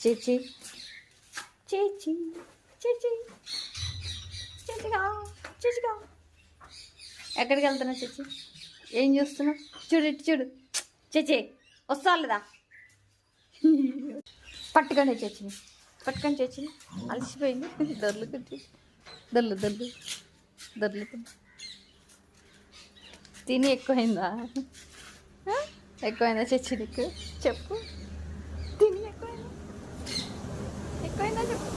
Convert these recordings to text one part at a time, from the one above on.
చేచి చేచి చేచి చేచిగా చేచిగా. ఎక్కడికి వెళ్తున్నావు చేచి? ఏం చూస్తున్నావు? చూడు ఇటు చూడు. చేచి వస్తా లేదా? పట్టుకొని చేచిని, పట్టుకొని చేచిని. అలసిపోయింది. దొర్లుకుంటే దొర్లుతుంది. తిని ఎక్కువైందా? ఎక్కువైందా చచ్చి నీకు? చెప్పు. తిని ఎక్కువైందా చెప్పు.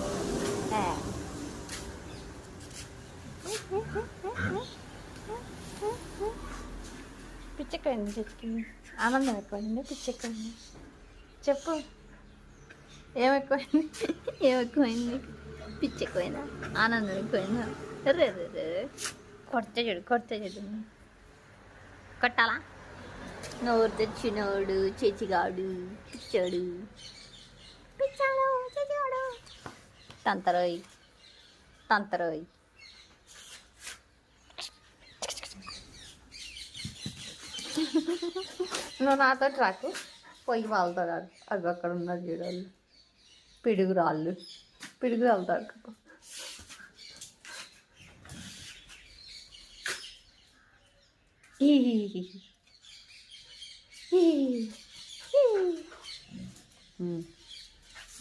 పిచ్చెక్కువైంది చచ్చికి. ఆనందం ఎక్కువైంది, పిచ్చెక్కువైంది. చెప్పు. ఏమెక్కువైంది? ఏమెక్కువైంది? పిచ్చెక్కువైందా? ఆనందం ఎక్కువైందా? రే కొడితే చూడు, కొట్టాలా? నోరు తెచ్చినోడు చేచిగాడు, పిచ్చాడు చేచిగాడు. తంతరోయ్. నువ్వు నాతో ట్రాకు పోయి వాళ్ళతో అది అక్కడ ఉన్నారు చూడాలి. పిడుగురాళ్ళు తాకు.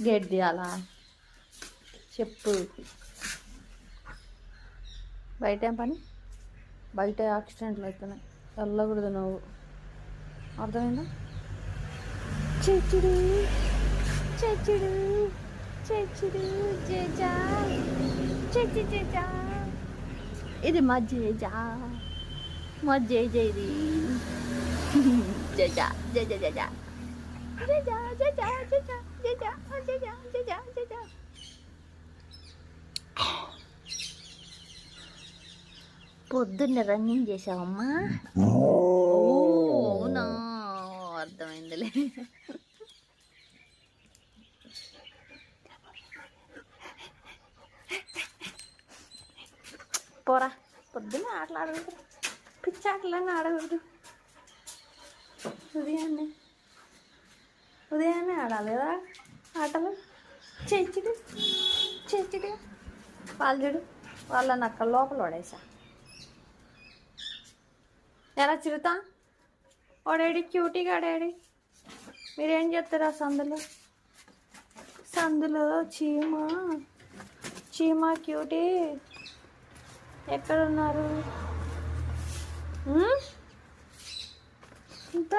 గేట్ తీయాలా? చెప్పు. బయట ఏం పని? బయట యాక్సిడెంట్లు అవుతున్నాయి, వెళ్ళకూడదు నువ్వు. అర్థమైందా? చెచ్చుడు జేజా చేజా. ఇది మా జేజా, మా జేజా. ఇది జేజా. పొద్దున్న రన్నింగ్ చేసావమ్మా? అవునా, అర్థమైందిలే. పోరా, పొద్దున్న ఆటలు ఆడకూడదు, పిచ్చి ఆటలన్నీ ఆడకూడదు. ఉదయాన్నే ఆడాలి కదా ఆటలు. చేచిడు వాళ్ళు చూడు, వాళ్ళని అక్కడ లోపల పడేసా. ఎలా చిరుతా వాడేడి, క్యూటీగా ఆడాడి. మీరేం చేస్తారు ఆ సందులో చీమ క్యూటీ ఎక్కడున్నారు? ఇంత